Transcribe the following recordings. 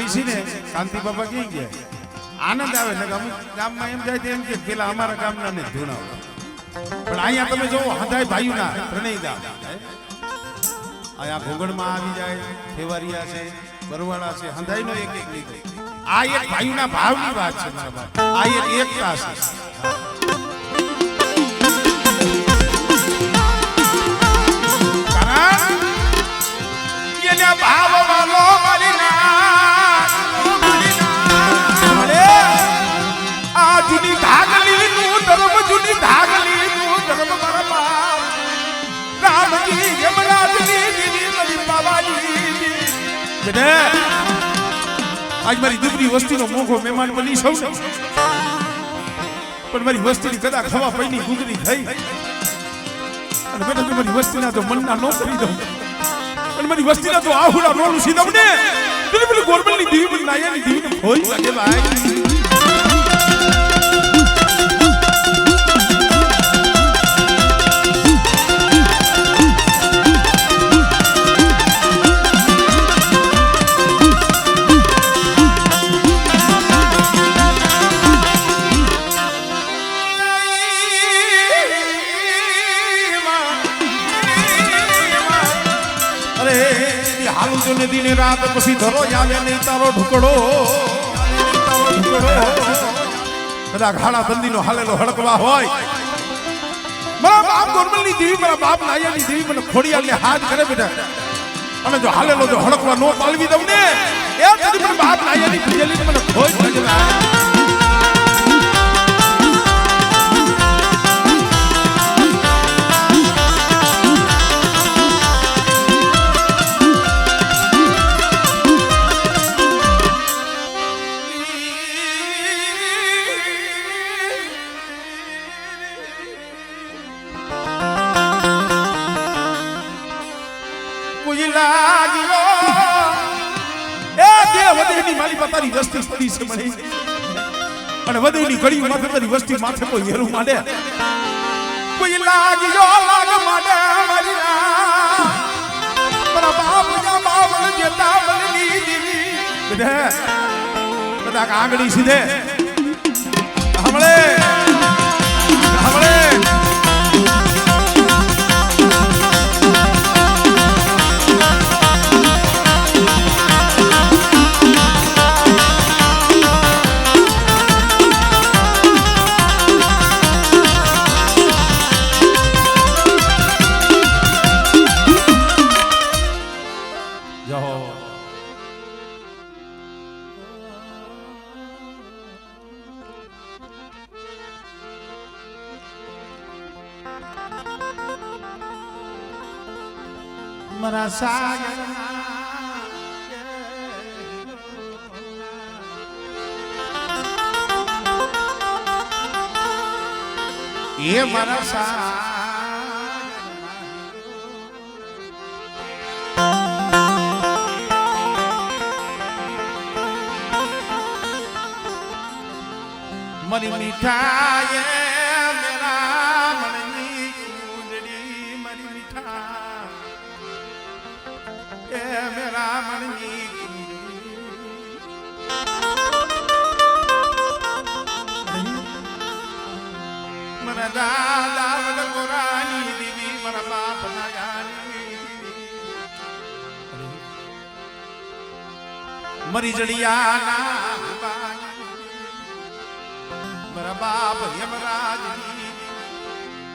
જોઈ છે ને કાંતિ બાપા ક્યાં ગયા આનંદ આવે ને અમુક ગામમાં એમ જાય એમ કે પેલા અમારા ગામના ને ધૂણાવ પણ અહીંયા તમે જોવો હદાય ભાઈઓના ત્રણેય ગામ અહીંયા ઘોગડમાં આવી જાય ફેવારિયા છે બરવાડા છે હંધાઈનો એક એક લીધો આ એક ભાઈઓના ભાવની વાત છે મારા બાપ આ એક એકતા છે કારણ ભાવ વાલો મારી આ જૂની ધાગલી નું ધર્મ જૂની ધાગલી નું ધર્મ મારા બાપ રામજી યમરાજની દીદી મારી બાબાજી બેટા આજ મારી દીકરી વસ્તીનો મોઘો મહેમાન બની સૌ ને પણ મારી વસ્તીની કદા ખવા પૈની ગુગરી થઈ અને બેટા મારી વસ્તીના તો મનના નો કરી દઉં અને મારી વસ્તીના તો આહુડા નો લુસી દઉં ને એટલે પેલી ગોરબલની દીવી નાયાની દીવીને ખોઈ લાગે ભાઈ ને દિને રાત પછી ધરો આવે નહીં તારો ઢુકડો બધા ઘાડા બંદીનો હાલેલો હડકવા હોય મારા બાપ ગોરમલની દેવી મારા બાપ નાયાની દેવી મને ખોડિયાલને હાથ કરે બેટા અને જો હાલેલો જો હડકવા નો પાલવી દઉં ને એ કદી મને બાપ નાયાની પૂજેલી મને ખોઈ લાગે તારી વસ્તી પડી છે મને અને વધેલી ઘડી માથે તારી વસ્તી માથે કોઈ હેરું માંડે કોઈ લાગ્યો લાગ માંડે મારી ના મારા બાપ જા બાપ જેતા બની દીવી બધા આંગળી સીધે હમણે મારા સાગર એ મારા સાગર મારી મીઠાઈ મેરા મનની કુંજડી મારી મીઠાઈ मेरा मन मरा दादा गोरानी दीदी मरा बाप मरी जड़ियाना मरा बाप यमराज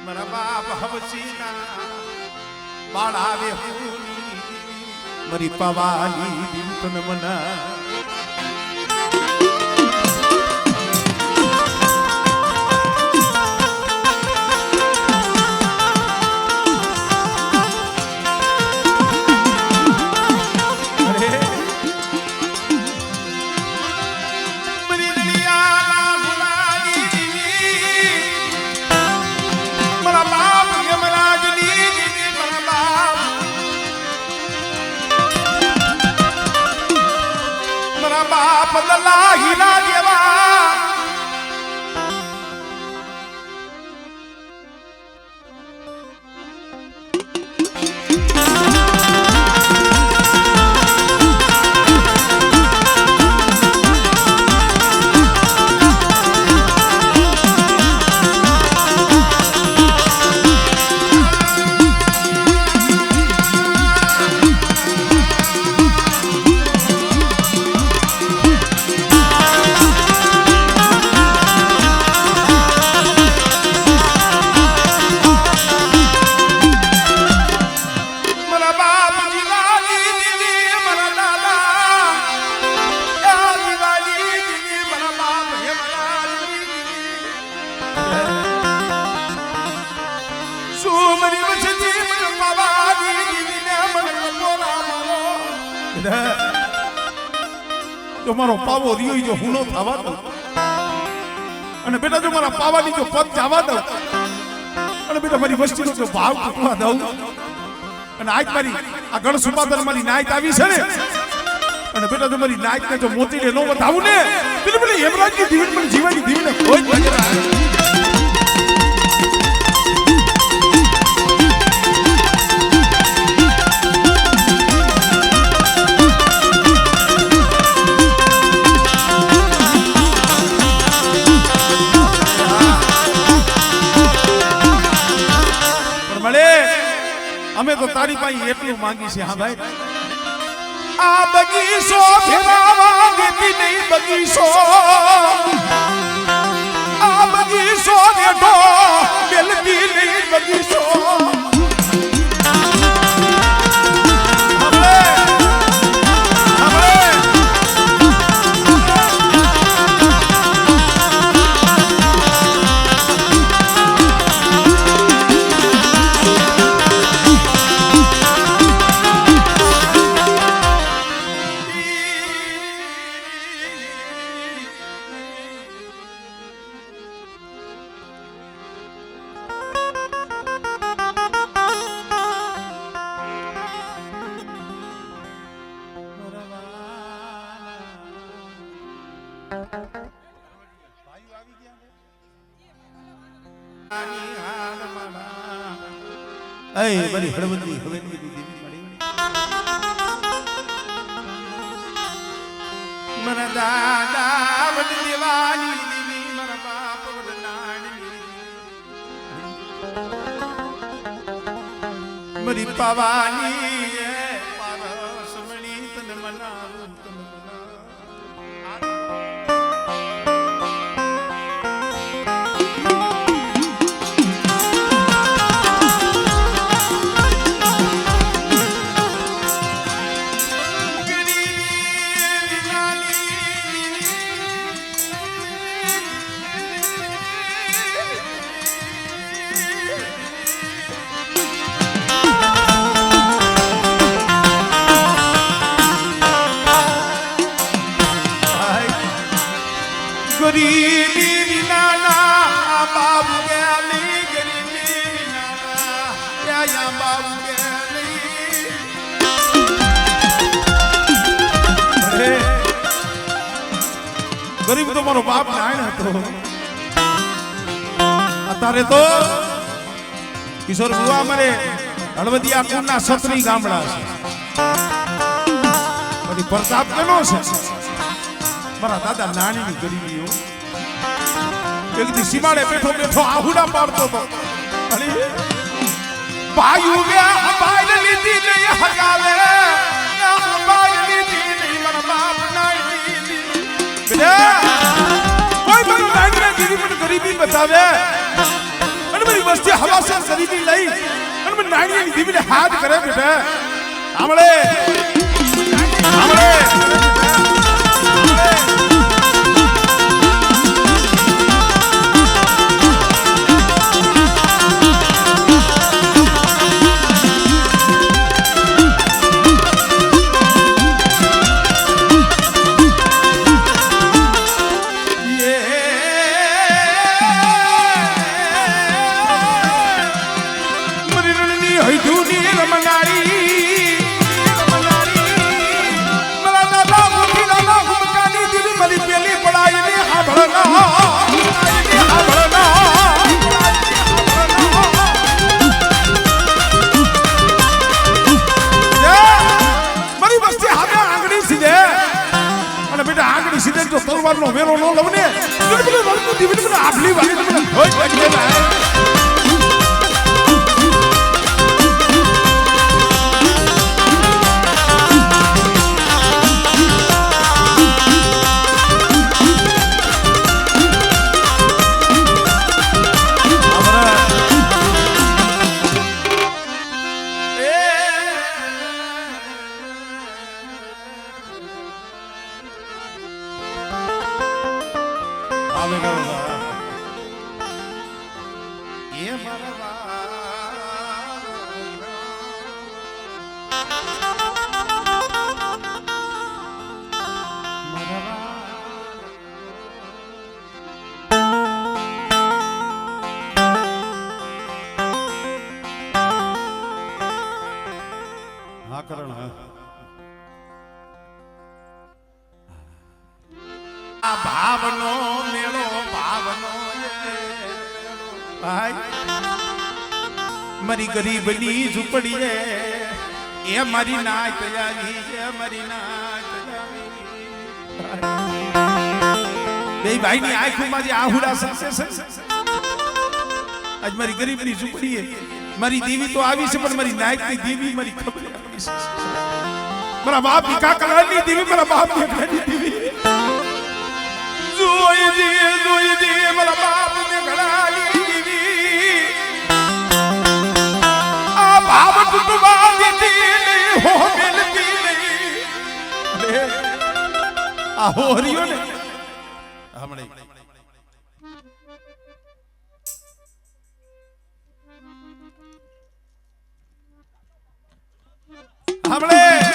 मरा बाप हवसीना बाड़ावे मरी पवाली दिल तन मना पल्ला हीरा देवा જો મારો પાવો રહ્યો જો હું નો થવા દઉં અને બેટા જો મારા પાવાની જો પદ જવા દઉં અને બેટા મારી વસ્તીનો જો ભાવ ચૂકવા દઉં અને આજ મારી આ ગણ સુપાદર મારી નાયત આવી છે ને અને બેટા જો મારી નાયત ને જો મોતીને નો વધાવું ને બિલકુલ હેમરાજની દીવન મને જીવાની દીવને કોઈ જ અમે તો તારી પાસે એટલું માંગી છે. હા ભાઈ આ બગીચો ફેરાવા દેતી નહીં બગીચો આ બગીચો બેઠો બેલતી નહીં બગીચો બરી હળવદી હવેલી દેવી મળી મન દાદા વડ દેવાની દેવી મન બાપ વડ નાની મરી પાવાની પારસ મણી તન મનાવું તન ગરીબી નાના બાબુ ગેલી ગરીબી નાના યા બાબુ ગેલી ગરીબ તો મારો બાપ નાણ હતો અત્યારે તો કિશોર બુઆ મારે હળવદિયા કુંડના 17 ગામડા છે પછી પ્રતાપ કેનો છે મારા દાદા નાની ગરીબીઓ એક દી સીમાડે બેઠો બેઠો આહુડા પાડતો તો અલી ભાઈ ગયા ભાઈ લીધી નહીં હગાવે ભાઈ લીધી નહીં મારા બાપ નાઈ દીધી બેટા કોઈ મને નાની ગરીબી બતાવે અને મારી વસ્તી હવાસે ગરીબી લઈ અને મને નાની દીવીને હાથ કરે બેટા આમળે આમળે તલવારનો વેરો નો લવને બિલકુલ વળતું દીવીને મને આભલી વાળી મને હોય લાગે ભાઈ ભાઈ મારી ગરીબની ઝૂંપડી રે એ મારી નાય તૈયારી એ મારી નાય તૈયારી બે ભાઈ ની આંખોમાં જે આહુડા સંસે આજ મારી ગરીબની ઝૂંપડી એ મારી દેવી તો આવી છે પણ મારી નાયકની દેવી મારી ખબર આવી છે મારા બાપ ની કાકલાની દેવી મારા બાપ ની ઘરની દેવી જોઈ દે મારા બાપ ને ઘડાની દેવી આ ભાવ ટુટવા દેતી નહીં હો મિલતી નહીં આ હોરિયો ને હમણે હમણે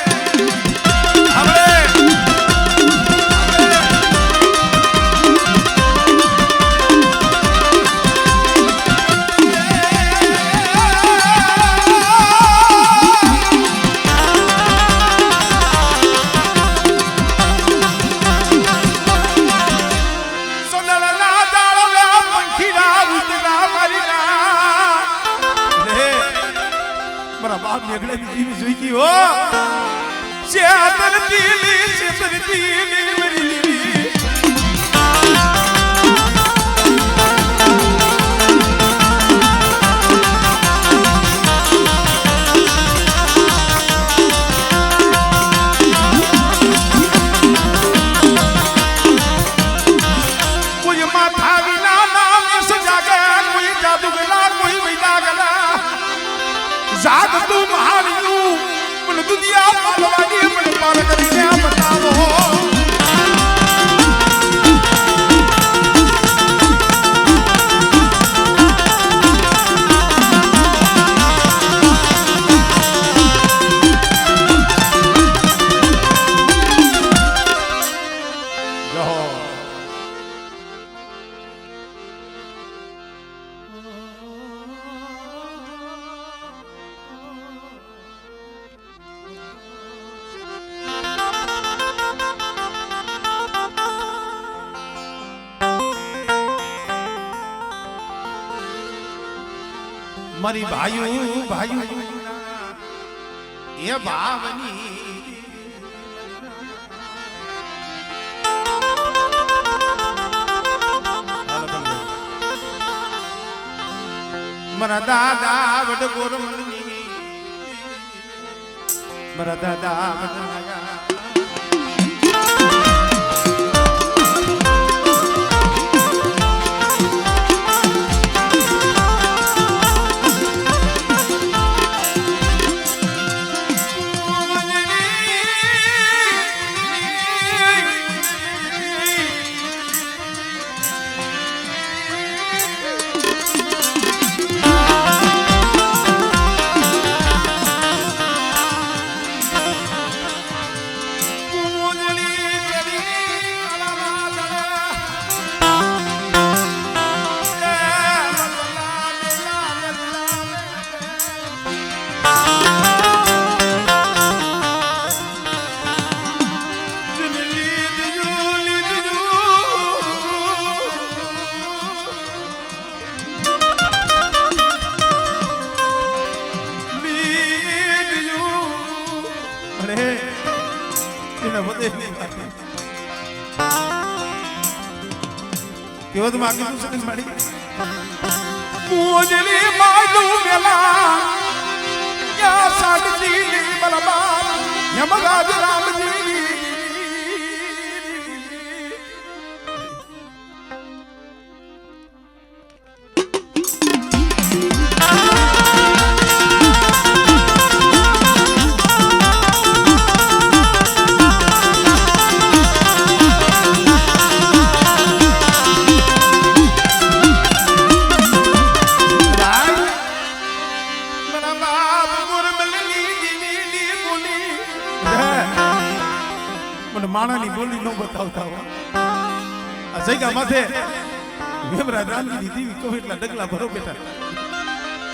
મારી ભાઈઓ એ ભાવની મારા દાદા વડગોરમની મારા દાદા વડગોરમની કેવો તો માગી તું સકન માડી મોજલી માડુ મેલા યા સાડજી ની બલબા યમરાજ રામજી માણાની બોલી ન બતાવતા હો આ જગ્યા માથે વેમરા રામજી દેવી કહો એટલા ડગલા ભરો બેટા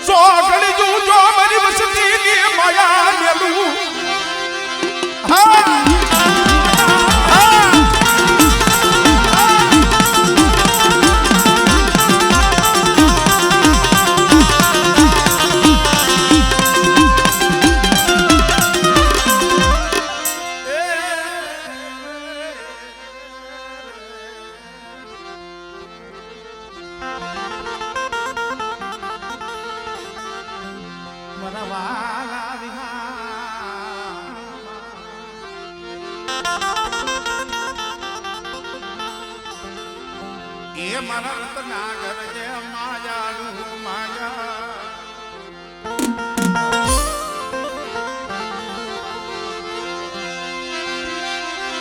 સો ગણી જો જો મારી વસતી ની માયા મેલું હા મારા રતના ઘર જે માયાનું માયા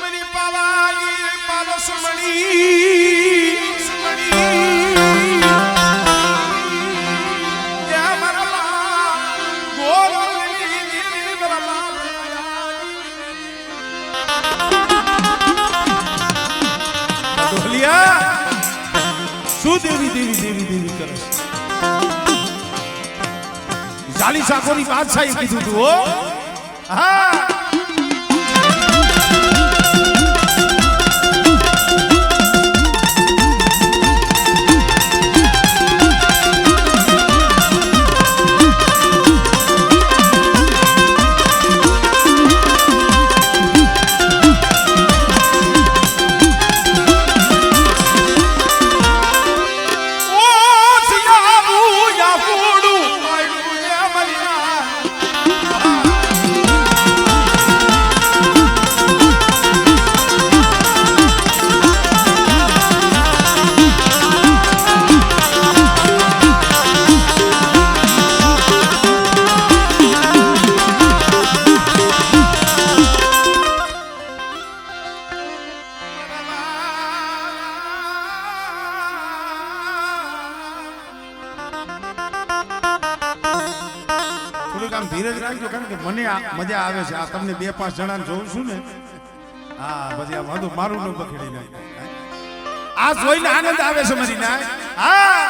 મની પાવાલી પાલસમણી શું દેવી દેવી દેવી દેવી કરે જાલી સાકોની બાદશાહી કીધું તું હો હા ધીરજ રાખજો કારણ કે મને મજા આવે છે આ તમને 2-5 જણાને જોઉં છું ને હા પછી આ વાંધો મારું ન પકડી નાખે આ જોઈને આનંદ આવે છે મારી ના હા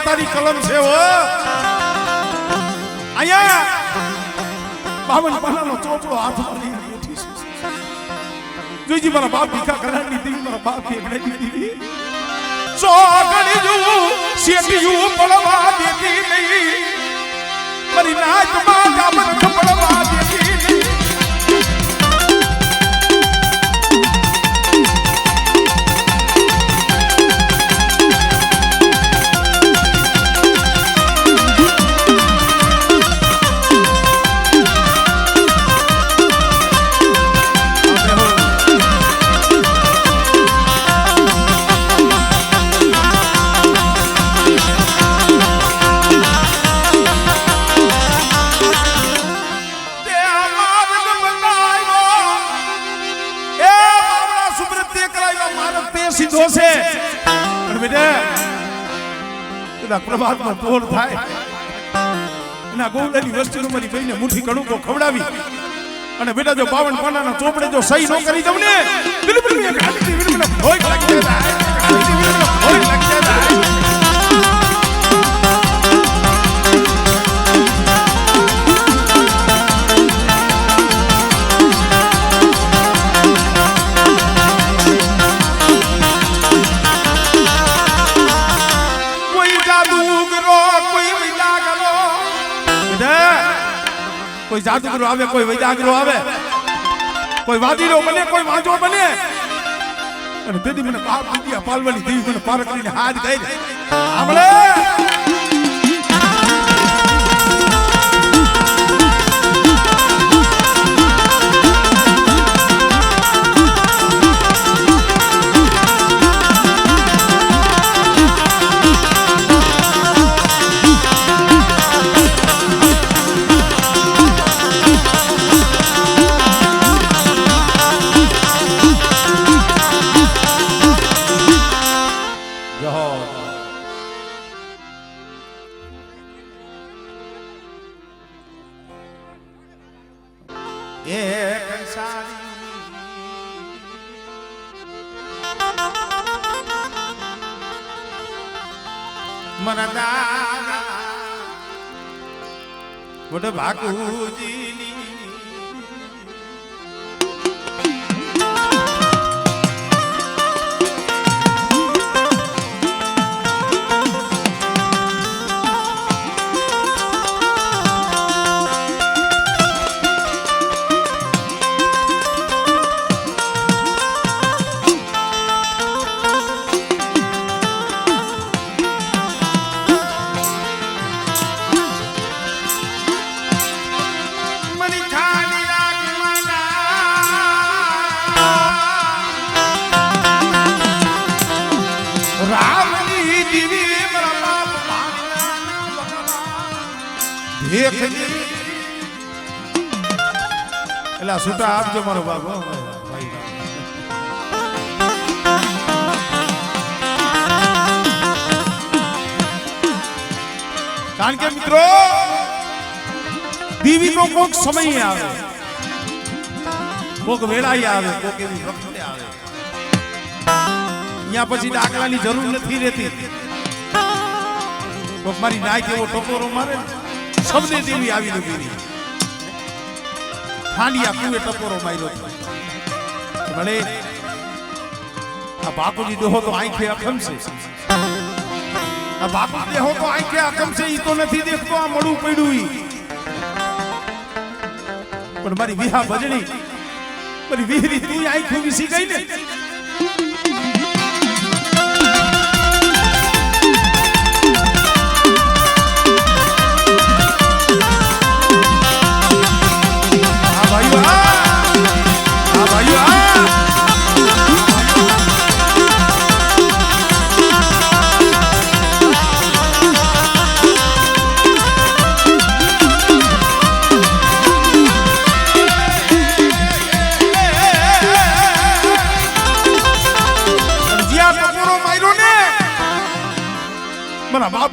તારી કલમ છે હો અહીંયા 52 પાનાનો ચોપડો હાથમાં લઈને બેઠી છે જોઈજી મારા બાપ ભીખા કરાવી દીધી મારા બાપ ભેગડી દીધી ચોગડી જુ શેટીયું પડવા દેતી નહીં મારી નાચમાં ગામન પડવા દેતી નહીં સીધો છે અને બેટા પ્રભાતમાં પોર થાય એના ગોવડાની વસ્તુનું મારી બહેને મુઠ્ઠી કણુકો ખવડાવી અને બેટા જો 52 પાનાના ચોપડે જો સહી ન કરી દઉં ને બિલકુલ એક હાથથી બિલકુલ ભોય લાગી જાય ભોય લાગી જાય કોઈ જાદુગરો આવે, કોઈ વૈદાગરો આવે, કોઈ વાદીરો બને, કોઈ વાંજો બને, અને તેથી મને પાપ દીધી પાલવાની દેવી મને પારકરીને હાથ ગઈ આપણે મોટો ભાકુજી એલા છૂટા આપજો મારો બાબો કારણ કે મિત્રો દીવી નો કોક સમય આવે, કોક વેળાએ આવે, કોક એવી વખતે આવે, અહીંયા પછી દાખલાની જરૂર નથી રહેતી. કોક મારી નાય કેવો ટકોરો મારે શબ્દે દેવી આવી નથી, ખાંડિયા કુએ ટકોરો માર્યો ભલે આ બાપુજી ડોહો તો આંખે અખમ છે, આ બાપુ દેહો તો આંખે અખમ છે, ઈ તો નથી દેખતો આ મળું પડ્યું પણ મારી વિહા ભજણી મારી વિહરી તું આંખું વિસી ગઈ ને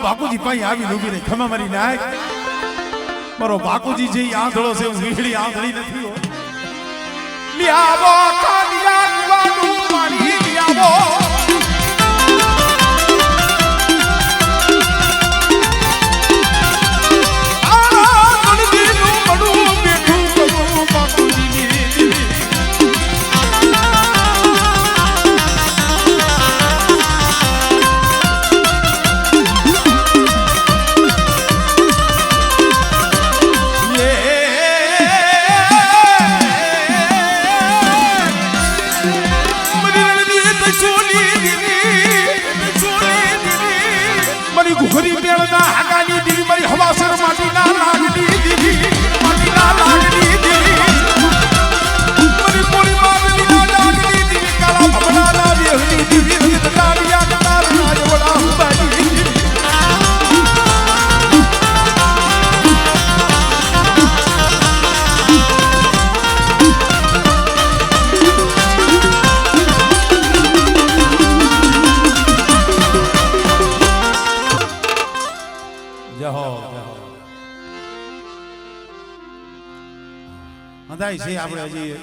બાપુજી પાસે આવી ઉભી રહી, ખમા મારી નાય મારો બાપુજી જે આંધળો છે હું વીહળી આંધળી નથી હો. લિયાવો કાલિયા દીવાનું પાણી લિયાવો આ મનદીનું મડું બેઠું કરું બાપુજી ઘુઘરી બેળના હાગાની દીવી મારી હવાસર માટીના લાગની દીવી માટીના લાગની દીવી મારી પોરી મારની લાગની દીવી કાળા ભમણાના બેહની દીવી રંગ દાડિયા કતાર રાજવડા હુબાની છે આપણે હજી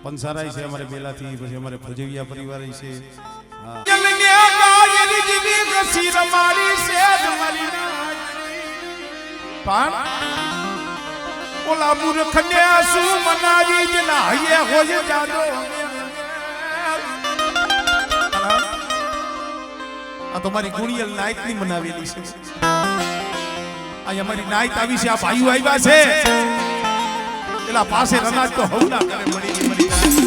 પંસારાઈ છે અમારે બેલાથી, પછી અમારે ભજવિયા પરિવાર છે. ઓલા મૂર્ખને શું મનાવી જલા હૈયે હોય જાદો આ તો મારી ગુણિયલ નાઈટ ની મનાવેલી છે. આ અમારી નાઈટ આવી છે, આ ભાઈઓ આવ્યા છે પેલા પાસે અનાજ તો હવના કરે મળી જાય.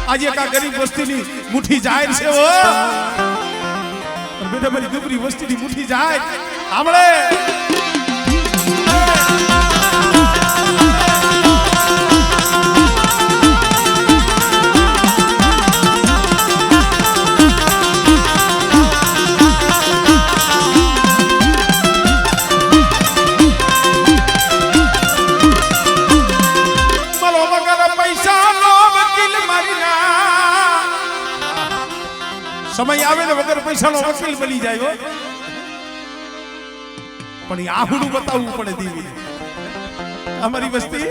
આજે કા ગરીબ વસ્તીની મુઠ્ઠી જાહેર છે ઓ બેટા મારી ગરીબ વસ્તીની મુઠ્ઠી જાહેર સાંભળે સમય આવે ને વગર પૈસાનો વકીલ બની જાય પણ આહુડું બતાવવું પડે દીવી અમારી વસ્તી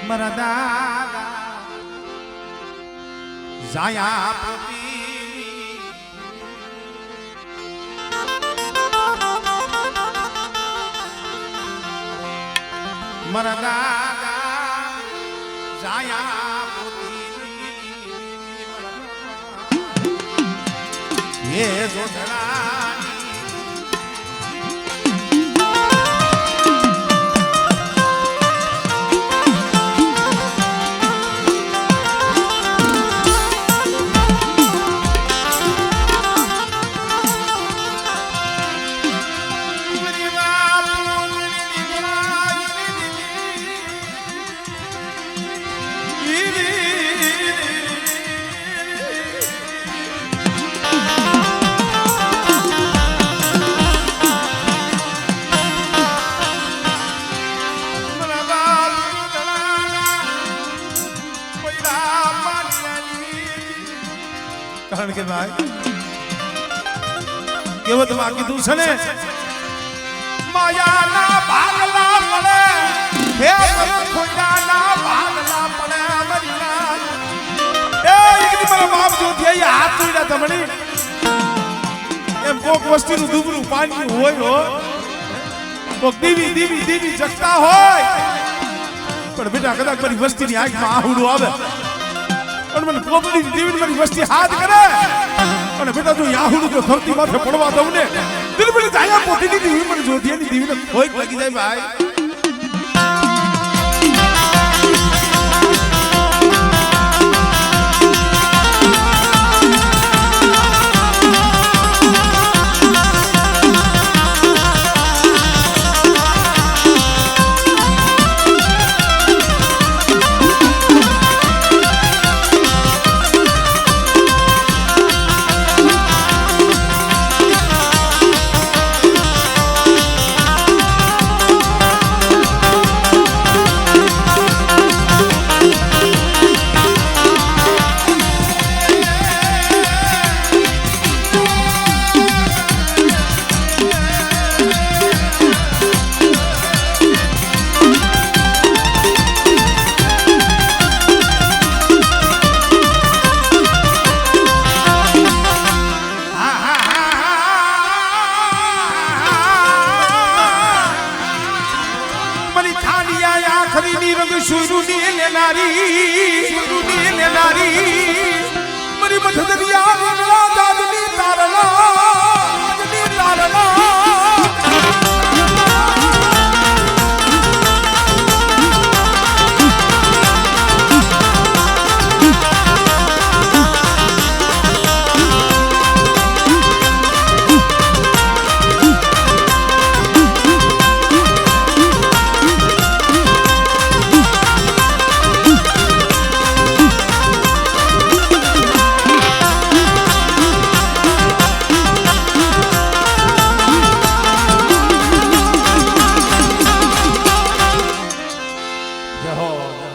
મારા દાદા જાયા પોતી મારા દાદા જાયા પોતી એ જોધડા કારણ કે ભાઈ કેવો તમે આ કીધું છે ને માયાના ભાગલા પડે હે ખોટાના ભાગલા પડે મરીના એ એકદી મારા બાપ જો થયા હાથ તોડ્યા તમને એમ કોક વસ્તીનું દુબળું પાણી હોય હો કોક દીવી જગતા હોય પણ બેટા કદાચ મારી વસ્તીની આંખમાં આહુડું આવે અને મને પોપડી દીવી મારી વસ્તી હાથ કરે અને બેટા જો યાહુડું જો ધરતી માથે પડવા દઉં ને દિલ મને જાયા પોતીની દીવી મને જોધીની દીવીને કોઈ લાગી જાય ભાઈ સુરુની લેનારી મરી મઠદરિયા રંગલા દાદની તારલા જય હો.